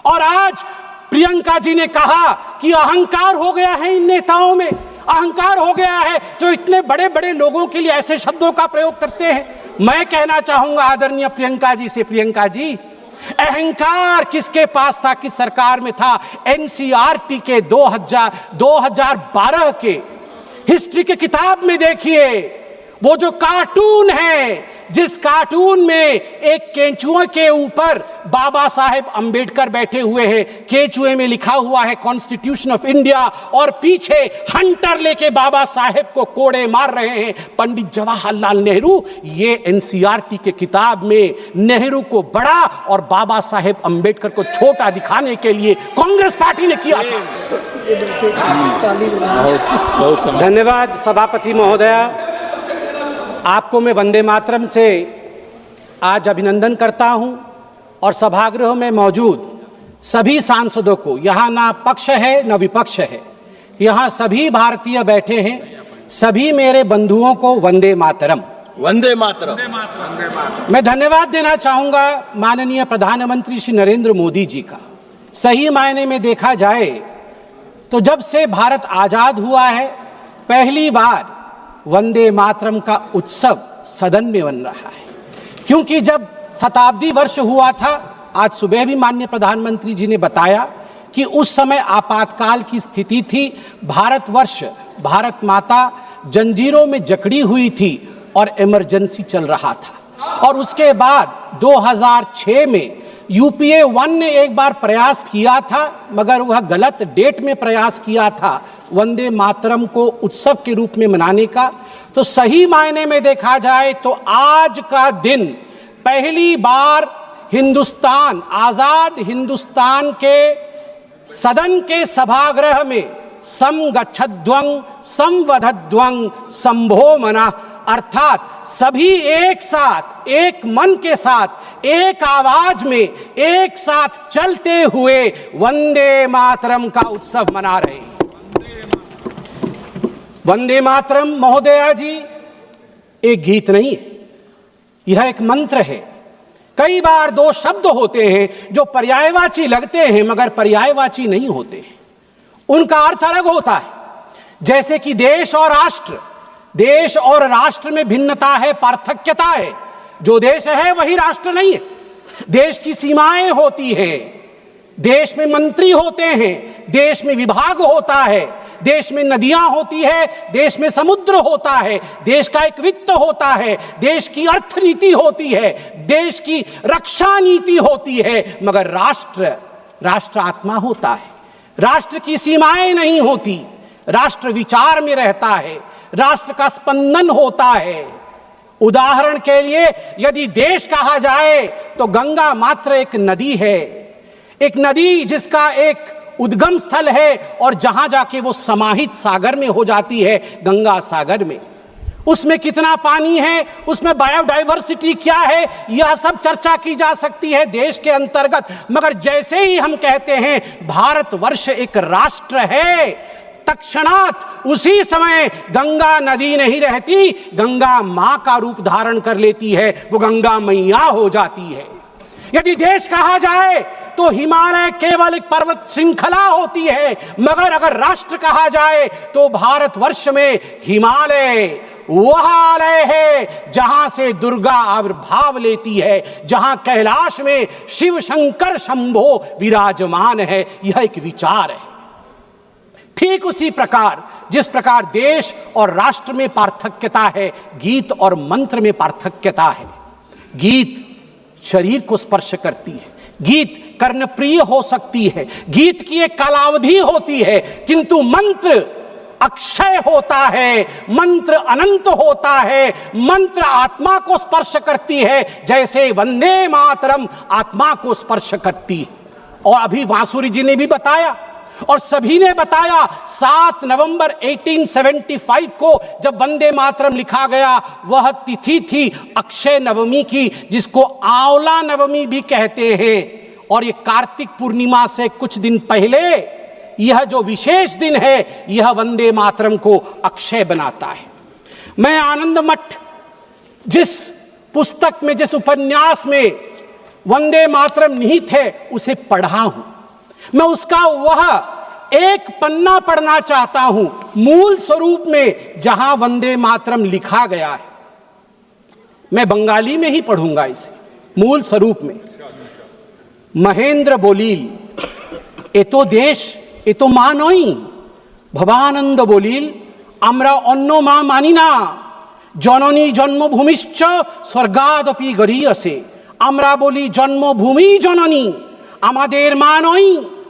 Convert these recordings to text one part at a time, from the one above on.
और आज प्रियंका जी ने कहा कि अहंकार हो गया है इन नेताओं में, अहंकार हो गया है जो इतने बड़े बड़े लोगों के लिए ऐसे शब्दों का प्रयोग करते हैं। मैं कहना चाहूंगा आदरणीय प्रियंका जी से, प्रियंका जी, अहंकार किसके पास था, किस सरकार में था? एनसीईआरटी के 2012 के हिस्ट्री के किताब में देखिए, वो जो कार्टून है, जिस कार्टून में एक केंचुए के ऊपर बाबा साहेब अंबेडकर बैठे हुए हैं, केंचुए में लिखा हुआ है कॉन्स्टिट्यूशन ऑफ इंडिया, और पीछे हंटर लेके बाबा साहेब को कोड़े मार रहे हैं पंडित जवाहरलाल नेहरू। ये एनसीईआरटी के किताब में नेहरू को बड़ा और बाबा साहेब अंबेडकर को छोटा दिखाने के लिए कांग्रेस पार्टी ने किया था। धन्यवाद सभापति महोदया, आपको मैं वंदे मातरम से आज अभिनंदन करता हूं और सभागृह में मौजूद सभी सांसदों को, यहां ना पक्ष है ना विपक्ष है, यहां सभी भारतीय बैठे हैं, सभी मेरे बंधुओं को वंदे मातरम। वंदे मातरम। मैं धन्यवाद देना चाहूंगा माननीय प्रधानमंत्री श्री नरेंद्र मोदी जी का। सही मायने में देखा जाए तो जब से भारत आजाद हुआ है, पहली बार वंदे मातरम का उत्सव सदन में बन रहा है, क्योंकि जब शताब्दी वर्ष हुआ था, आज सुबह भी माननीय प्रधानमंत्री जी ने बताया कि उस समय आपातकाल की स्थिति थी, भारतवर्ष, भारत माता जंजीरों में जकड़ी हुई थी और इमरजेंसी चल रहा था। और उसके बाद 2006 में यूपीए 1 ने एक बार प्रयास किया था, मगर वह गलत डेट में प्रयास किया था वंदे मातरम को उत्सव के रूप में मनाने का। तो सही मायने में देखा जाए तो आज का दिन पहली बार हिंदुस्तान, आजाद हिंदुस्तान के सदन के सभागृह में समगच्छध्वं संवदध्वं संभो मना, अर्थात सभी एक साथ, एक मन के साथ, एक आवाज में, एक साथ चलते हुए वंदे मातरम का उत्सव मना रहे हैं। वंदे मातरम महोदया जी एक गीत नहीं है, यह एक मंत्र है। कई बार दो शब्द होते हैं जो पर्यायवाची लगते हैं मगर पर्यायवाची नहीं होते हैं, उनका अर्थ अलग होता है। जैसे कि देश और राष्ट्र, देश और राष्ट्र में भिन्नता है, पार्थक्यता है। जो देश है वही राष्ट्र नहीं है। देश की सीमाएं होती हैं, देश में मंत्री होते हैं, देश में विभाग होता है, देश में नदियां होती है, देश में समुद्र होता है, देश का एक वित्त होता है, देश की अर्थनीति होती है, देश की रक्षा नीति होती है, मगर राष्ट्र, राष्ट्र आत्मा होता है। राष्ट्र की सीमाएं नहीं होती, राष्ट्र विचार में रहता है, राष्ट्र का स्पंदन होता है। उदाहरण के लिए यदि देश कहा जाए तो गंगा मात्र एक नदी है, एक नदी जिसका एक उद्गम स्थल है और जहां जाके वो समाहित सागर में हो जाती है, गंगा सागर में। उसमें कितना पानी है, उसमें बायोडाइवर्सिटी क्या है, यह सब चर्चा की जा सकती है देश के अंतर्गत। मगर जैसे ही हम कहते हैं भारतवर्ष एक राष्ट्र है, तत्क्षणात उसी समय गंगा नदी नहीं रहती, गंगा मां का रूप धारण कर लेती है, वो गंगा मैया हो जाती है। यदि देश कहा जाए तो हिमालय केवल एक पर्वत श्रृंखला होती है, मगर अगर राष्ट्र कहा जाए तो भारतवर्ष में हिमालय वह आलय है जहां से दुर्गा आविर्भाव लेती है, जहां कैलाश में शिव शंकर शंभो विराजमान है। यह एक विचार है। ठीक उसी प्रकार जिस प्रकार देश और राष्ट्र में पार्थक्यता है, गीत और मंत्र में पार्थक्यता है। गीत शरीर को स्पर्श करती है, गीत कर्णप्रिय हो सकती है, गीत की एक कालावधि होती है, किंतु मंत्र अक्षय होता है, मंत्र अनंत होता है, मंत्र आत्मा को स्पर्श करती है, जैसे वंदे मातरम आत्मा को स्पर्श करती है। और अभी बांसुरी जी ने भी बताया और सभी ने बताया, 7 नवंबर 1875 को जब वंदे मातरम लिखा गया, वह तिथि थी अक्षय नवमी की, जिसको आंवला नवमी भी कहते हैं। और ये कार्तिक पूर्णिमा से कुछ दिन पहले यह जो विशेष दिन है, यह वंदे मातरम को अक्षय बनाता है। मैं आनंद मठ, जिस पुस्तक में जिस उपन्यास में वंदे मातरम निहित है उसे पढ़ा हूं। मैं उसका वह एक पन्ना पढ़ना चाहता हूं मूल स्वरूप में जहां वंदे मातरम लिखा गया है। मैं बंगाली में ही पढ़ूंगा इसे मूल स्वरूप में। महेंद्र बोलील ए तो देश ए तो मा नई, भवानंद बोलील आमरा अन्य मा मानी ना, जननी जन्मभूमिश्च स्वर्गादपि गरीयसे। आमरा बोली जन्मभूमि जननी, आमादेर मा नई,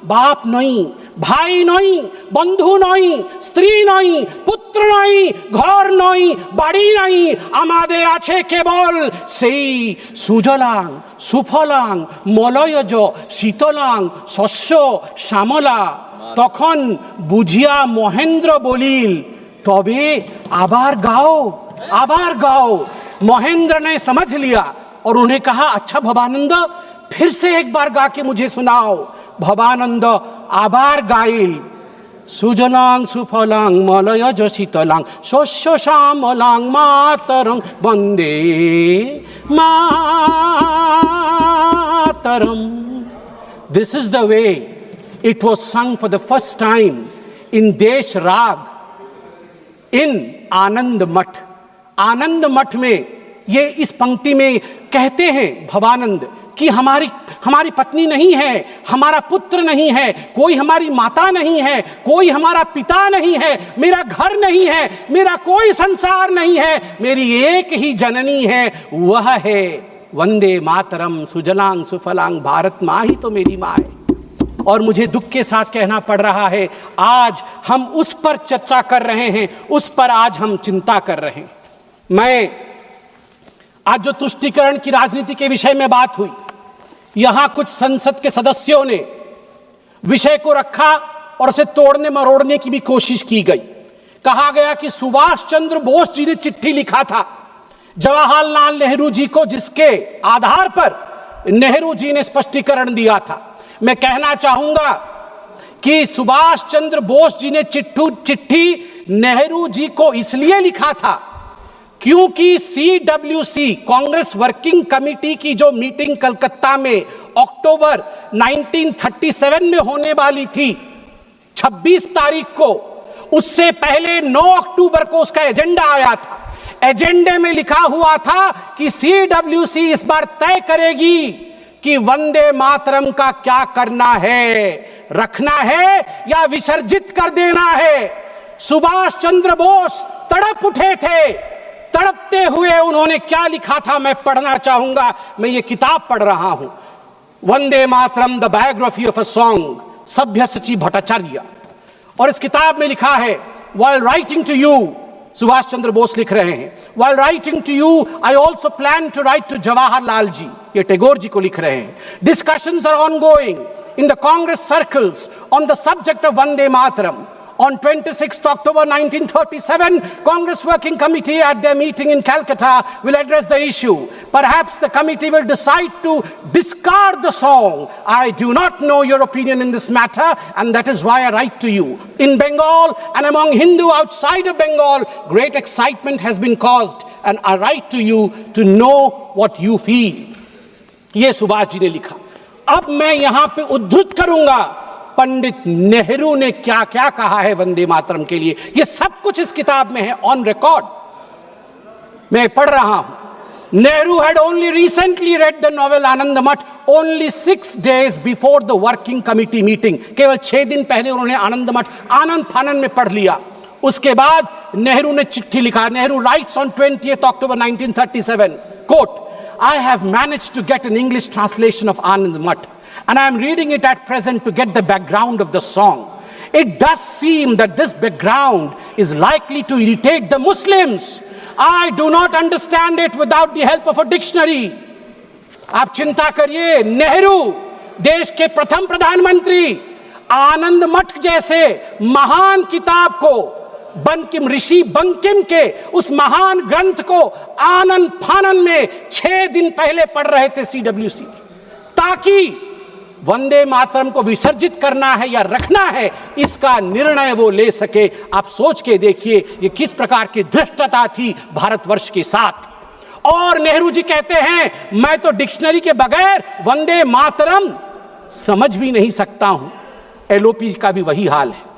बाप नई, भाई नई, बंधु नई, स्त्री नई, पुत्र नई, घर नई, बाड़ी नई, आमादेर आछे केवल सेई सुजलां सुफलां मलयज शीतलां शस्य श्यामला। तखन बुझिया महेंद्र बोलील तबे आबार गाओ, आबार गाओ। महेंद्र ने समझ लिया और उन्हें कहा अच्छा भवानंद फिर से एक बार गा के मुझे सुनाओ। भवानंद आबार गाइल सुजलां सुफलां मलयज शीतलां शस्य श्यामलां मातरं Vande Mataram. This is the way it was sung for the first time in Desh Rag in आनंद मठ। आनंद मठ में ये इस पंक्ति में कहते हैं भवानंद कि हमारी पत्नी नहीं है, हमारा पुत्र नहीं है, कोई हमारी माता नहीं है, कोई हमारा पिता नहीं है, मेरा घर नहीं है, मेरा कोई संसार नहीं है, मेरी एक ही जननी है, वह है वंदे मातरम सुजलां सुफलां। भारत माँ ही तो मेरी माँ है। और मुझे दुख के साथ कहना पड़ रहा है आज हम उस पर चर्चा कर रहे हैं, उस पर आज हम चिंता कर रहे हैं। मैं आज जो तुष्टीकरण की राजनीति के विषय में बात हुई, यहां कुछ संसद के सदस्यों ने विषय को रखा और उसे तोड़ने मरोड़ने की भी कोशिश की गई। कहा गया कि सुभाष चंद्र बोस जी ने चिट्ठी लिखा था जवाहरलाल नेहरू जी को, जिसके आधार पर नेहरू जी ने स्पष्टीकरण दिया था। मैं कहना चाहूंगा कि सुभाष चंद्र बोस जी ने चिट्ठी नेहरू जी को इसलिए लिखा था क्योंकि CWC कांग्रेस वर्किंग कमेटी की जो मीटिंग कलकत्ता में अक्टूबर 1937 में होने वाली थी 26 तारीख को, उससे पहले 9 अक्टूबर को उसका एजेंडा आया था। एजेंडे में लिखा हुआ था कि CWC इस बार तय करेगी कि वंदे मातरम का क्या करना है, रखना है या विसर्जित कर देना है। सुभाष चंद्र बोस तड़प उठे थे। तड़पते हुए उन्होंने क्या लिखा था मैं पढ़ना चाहूंगा। मैं ये किताब पढ़ रहा हूं, Vande Mataram the biography of a song, सभ्यसाची भट्टाचार्य। और इस किताब में लिखा है, while writing to you, Subhash Chandra Bose लिख रहे हैं, while writing to you I also plan to write to Jawaharlal ji, ये टैगोर जी को लिख रहे हैं। Discussions are ongoing in the Congress circles on the subject of Vande Mataram. On 26th October 1937, Congress Working Committee at their meeting in Calcutta will address the issue. Perhaps the committee will decide to discard the song. I do not know your opinion in this matter, and that is why I write to you. In Bengal and among Hindu outside of Bengal, great excitement has been caused, and I write to you to know what you feel. ये सुभाष जी ने लिखा। अब मैं यहां पे उद्धृत करूंगा पंडित नेहरू ने क्या क्या कहा है वंदे मातरम के लिए। ये सब कुछ इस किताब में है, ऑन रिकॉर्ड मैं पढ़ रहा हूं। Nehru had only recently read the novel Anand Math only 6 days before the working committee meeting. केवल 6 दिन पहले उन्होंने आनंद मठ आनंद फानन में पढ़ लिया। उसके बाद नेहरू ने चिट्ठी लिखा। Nehru rights on 20th October 1937, quote, I have managed to get an English translation of Anand Math, and I am reading it at present to get the background of the song. It does seem that this background is likely to irritate the Muslims. I do not understand it without the help of a dictionary. आप चिंता करिए, नेहरू देश के प्रथम प्रधानमंत्री आनंद मठ जैसे महान किताब को, बंकिम ऋषि बंकिम के उस महान ग्रंथ को आनंद फानन में 6 दिन पहले पढ़ रहे थे CWC, ताकि वंदे मातरम को विसर्जित करना है या रखना है इसका निर्णय वो ले सके। आप सोच के देखिए ये किस प्रकार की धृष्टता थी भारतवर्ष के साथ। और नेहरू जी कहते हैं मैं तो डिक्शनरी के बगैर वंदे मातरम समझ भी नहीं सकता हूं। एलओपी का भी वही हाल है,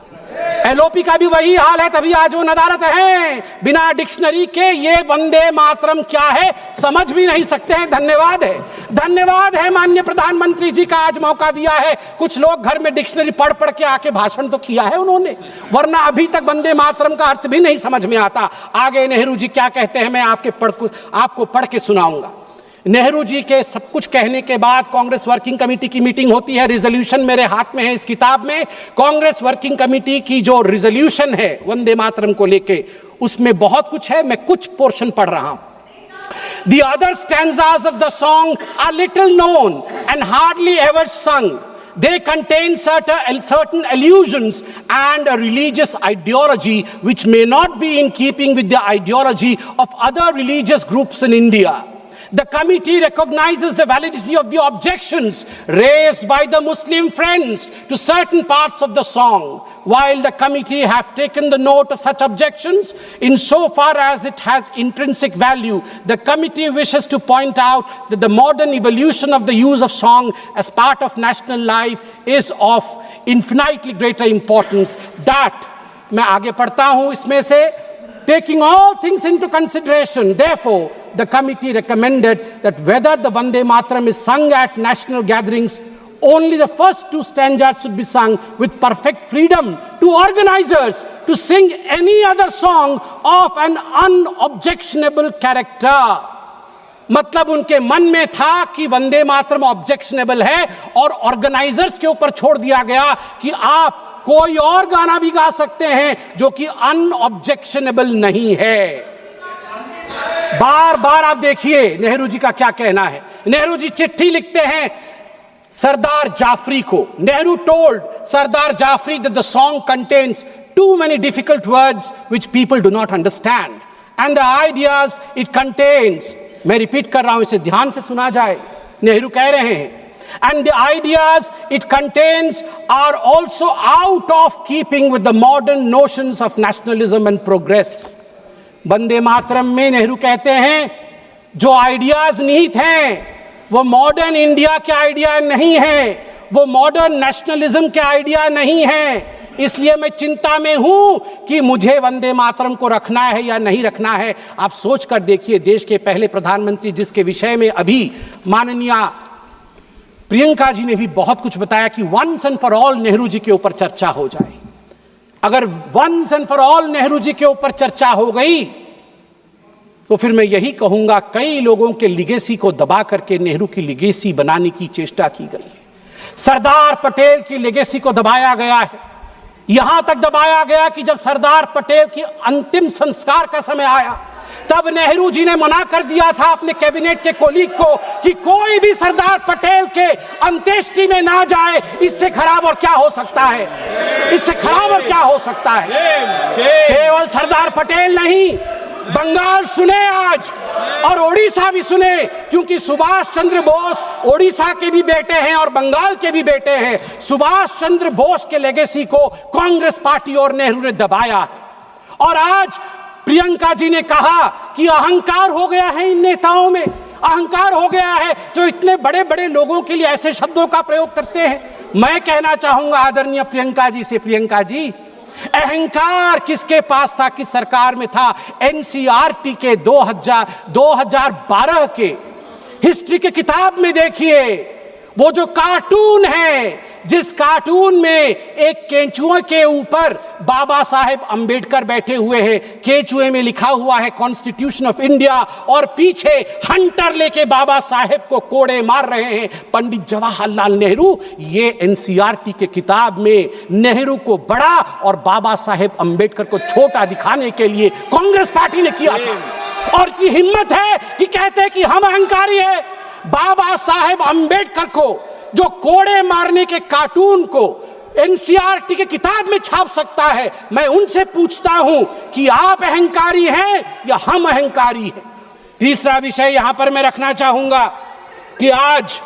एलओपी का भी वही हाल है, तभी आज वो नदारत है। बिना डिक्शनरी के ये वंदे मातरम क्या है समझ भी नहीं सकते हैं। धन्यवाद है, धन्यवाद है माननीय प्रधानमंत्री जी का, आज मौका दिया है। कुछ लोग घर में डिक्शनरी पढ़ पढ़ के आके भाषण तो किया है उन्होंने, वरना अभी तक वंदे मातरम का अर्थ भी नहीं समझ में आता। आगे नेहरू जी क्या कहते हैं मैं आपको पढ़ के सुनाऊंगा। नेहरू जी के सब कुछ कहने के बाद कांग्रेस वर्किंग कमेटी की मीटिंग होती है। रिजोल्यूशन मेरे हाथ में है इस किताब में। कांग्रेस वर्किंग कमेटी की जो रिजोल्यूशन है वंदे मातरम को लेके, उसमें बहुत कुछ है, मैं कुछ पोर्शन पढ़ रहा हूं। The other stanzas of the song are little known and hardly ever sung. They contain certain allusions and a religious ideology which may not be in keeping with the ideology of other religious groups in India. The committee recognizes the validity of the objections raised by the Muslim friends to certain parts of the song. While the committee have taken the note of such objections, insofar as it has intrinsic value, the committee wishes to point out that the modern evolution of the use of song as part of national life is of infinitely greater importance. That मैं आगे पढ़ता हूं इसमें से, taking all things into consideration, therefore, the committee recommended that whether the Vande Mataram is sung at national gatherings, only the first two stanzas should be sung with perfect freedom to organizers to sing any other song of an unobjectionable character. मतलब उनके मन में था कि Vande Mataram objectionable है और organisers के ऊपर छोड़ दिया गया कि आप कोई और गाना भी गा सकते हैं जो कि अनऑब्जेक्शनेबल नहीं है। बार बार आप देखिए नेहरू जी का क्या कहना है। नेहरू जी चिट्ठी लिखते हैं सरदार जाफरी को। Nehru told Sardar Jafri that the song contains too many difficult words which people do not understand and the ideas it contains, मैं रिपीट कर रहा हूं, इसे ध्यान से सुना जाए। नेहरू कह रहे हैं and the ideas it contains are also out of keeping with the modern notions of nationalism and progress. Vande Mataram में नेहरू कहते हैं जो आइडियाज निहित हैं वो मॉडर्न इंडिया के आइडिया नहीं है, वो मॉडर्न नेशनलिज्म के आइडिया नहीं है। इसलिए मैं चिंता में हूं कि मुझे वंदे मातरम को रखना है या नहीं रखना है। आप सोच कर देखिए, देश के पहले प्रधानमंत्री जिसके विषय में अभी माननीय प्रियंका जी ने भी बहुत कुछ बताया कि once and for all Nehru ji के ऊपर चर्चा हो जाए। अगर once and for all Nehru ji के ऊपर चर्चा हो गई तो फिर मैं यही कहूंगा कई लोगों के लिगेसी को दबा करके नेहरू की लिगेसी बनाने की चेष्टा की गई है। सरदार पटेल की लिगेसी को दबाया गया है, यहां तक दबाया गया कि जब सरदार पटेल की अंतिम संस्कार का समय आया तब नेहरू जी ने मना कर दिया था अपने कैबिनेट के कोलीग को कि कोई भी सरदार पटेल के अंत्येष्टि में ना जाए। इससे खराब और क्या हो सकता है, इससे खराब और क्या हो सकता है। केवल सरदार पटेल नहीं, बंगाल सुने आज और ओडिशा भी सुने, क्योंकि सुभाष चंद्र बोस ओडिशा के भी बेटे हैं और बंगाल के भी बेटे हैं। सुभाष चंद्र बोस के लेगेसी को कांग्रेस पार्टी और नेहरू ने दबाया और आज प्रियंका जी ने कहा कि अहंकार हो गया है इन नेताओं में, अहंकार हो गया है जो इतने बड़े बड़े लोगों के लिए ऐसे शब्दों का प्रयोग करते हैं। मैं कहना चाहूंगा आदरणीय प्रियंका जी से, प्रियंका जी अहंकार किसके पास था, किस सरकार में था? एनसीईआरटी के 2012 के हिस्ट्री के किताब में देखिए, वो जो कार्टून है जिस कार्टून में एक केंचुए के ऊपर बाबा साहेब अंबेडकर बैठे हुए हैं, केंचुए में लिखा हुआ है कॉन्स्टिट्यूशन ऑफ इंडिया और पीछे हंटर लेके बाबा साहेब को कोड़े मार रहे हैं पंडित जवाहरलाल नेहरू। ये एनसीईआरटी के किताब में नेहरू को बड़ा और बाबा साहेब अंबेडकर को छोटा दिखाने के लिए कांग्रेस पार्टी ने किया था। और की हिम्मत है कि कहते हैं कि हम अहंकारी है। बाबा साहेब अंबेडकर को जो कोड़े मारने के कार्टून को एनसीईआरटी के किताब में छाप सकता है, मैं उनसे पूछता हूं कि आप अहंकारी हैं या हम अहंकारी हैं। तीसरा विषय यहां पर मैं रखना चाहूंगा कि आज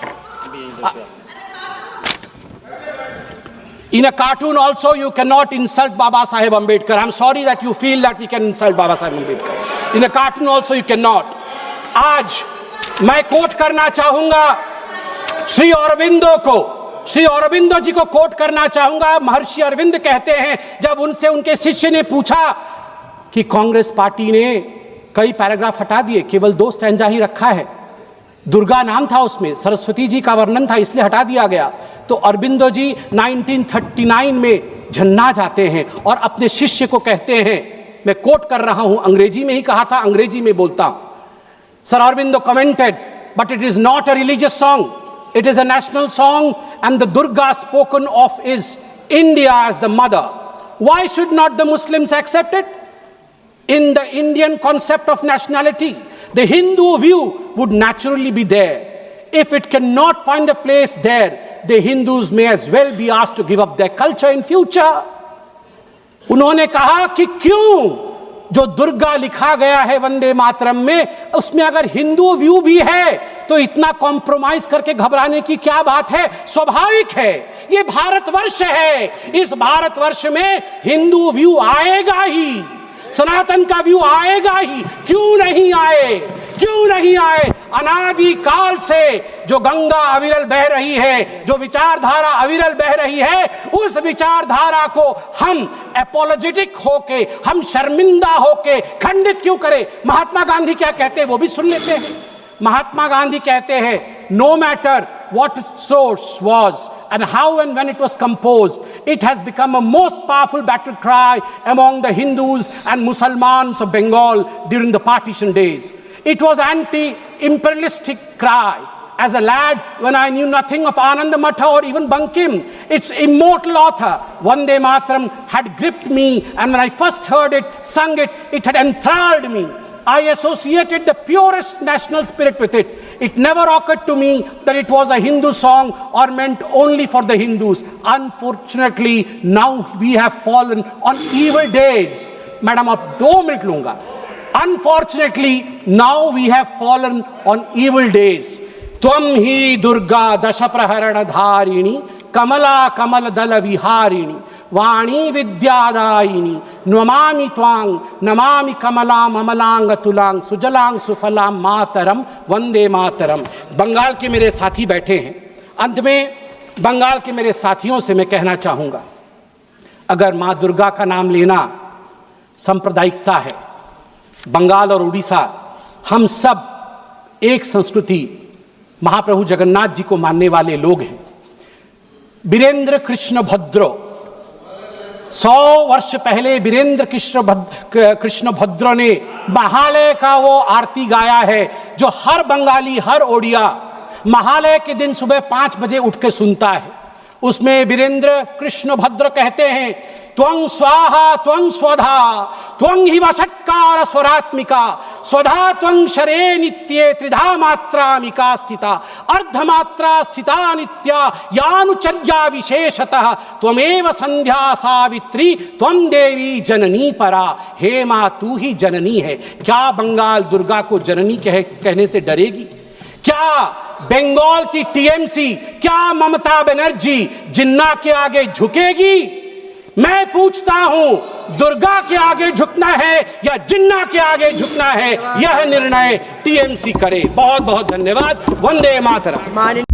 in a cartoon also you cannot insult Baba Saheb Ambedkar. I'm sorry that you feel that we can insult Baba Saheb Ambedkar. In a cartoon also you cannot. आज मैं कोट करना चाहूंगा श्री अरविंदो को, श्री अरविंदो जी को कोट करना चाहूंगा। महर्षि अरविंद कहते हैं, जब उनसे उनके शिष्य ने पूछा कि कांग्रेस पार्टी ने कई पैराग्राफ हटा दिए, केवल 2 स्टैंजा ही रखा है, दुर्गा नाम था उसमें, सरस्वती जी का वर्णन था, इसलिए हटा दिया गया। तो अरविंदो जी 1939 में झन्ना जाते हैं और अपने शिष्य को कहते हैं, मैं कोट कर रहा हूं, अंग्रेजी में ही कहा था, अंग्रेजी में बोलता हूं। Sir Aurobindo commented, but it is not a religious song, it is a national song, and the Durga spoken of is India as the mother. Why should not the Muslims accept it? In the Indian concept of nationality, the Hindu view would naturally be there. If it cannot find a place there, the Hindus may as well be asked to give up their culture in future. उन्होंने कहा कि क्यों जो दुर्गा लिखा गया है वंदे मातरम में, उसमें अगर हिंदू व्यू भी है तो इतना कॉम्प्रोमाइज करके घबराने की क्या बात है? स्वाभाविक है, ये भारतवर्ष है, इस भारतवर्ष में हिंदू व्यू आएगा ही, सनातन का व्यू आएगा ही। क्यों नहीं आए, क्यों नहीं आए? अनादि काल से जो गंगा अविरल बह रही है, जो विचारधारा अविरल बह रही है, उस विचारधारा को हम एपोलोजेटिक होके, हम शर्मिंदा होके खंडित क्यों करें? महात्मा गांधी क्या कहते हैं वो भी सुन लेते हैं। महात्मा गांधी कहते हैं, no matter what its source was and how and when it was composed, it has become a most powerful battle cry among the Hindus and Muslims of Bengal during the partition days. It was anti-imperialistic cry. As a lad, when I knew nothing of Ananda Matha or even Bankim, its immortal author, Vande Mataram, had gripped me, and when I first heard it, sung it, it had enthralled me. I associated the purest national spirit with it. It never occurred to me that it was a Hindu song or meant only for the Hindus. Unfortunately, now we have fallen on evil days. Madam, आप 2 minute लूंगा। Unfortunately, now we have fallen on evil days. त्वं ही दुर्गा दश प्रहरण धारिणी, कमला कमल दल विहारिणी, वाणी विद्यादायिनी, नमामि त्वां, नमामि कमलां अमलांग तुलांग, सुजलांग सुफलां मातरम, वंदे मातरम। बंगाल के मेरे साथी बैठे हैं, अंत में बंगाल के मेरे साथियों से मैं कहना चाहूंगा, अगर मां दुर्गा का नाम लेना सांप्रदायिकता है, बंगाल और उड़ीसा हम सब एक संस्कृति, महाप्रभु जगन्नाथ जी को मानने वाले लोग हैं। वीरेंद्र कृष्ण भद्र, 100 वर्ष पहले वीरेंद्र कृष्ण भद्र ने महालय का वो आरती गाया है जो हर बंगाली, हर ओडिया महालय के दिन सुबह 5 बजे उठ के सुनता है। उसमें वीरेंद्र कृष्ण भद्र कहते हैं, त्वं स्वाहा त्वं स्वधा त्वं हि वषट्कार स्वरात्मिका, स्वधा त्वं शरे नित्ये त्रिधा मात्रामिका स्थिता, अर्धमात्रा स्थिता नित्या यानुचर्या विशेषतः, त्वमेव संध्या सावित्री त्वं देवी जननी परा। हे मां, तू ही जननी है। क्या बंगाल दुर्गा को जननी कहने से डरेगी? क्या बंगाल की टीएमसी, क्या ममता बनर्जी जिन्ना के आगे झुकेगी? मैं पूछता हूं, दुर्गा के आगे झुकना है या जिन्ना के आगे झुकना है, यह निर्णय टीएमसी करे। बहुत बहुत धन्यवाद। वंदे मातरम।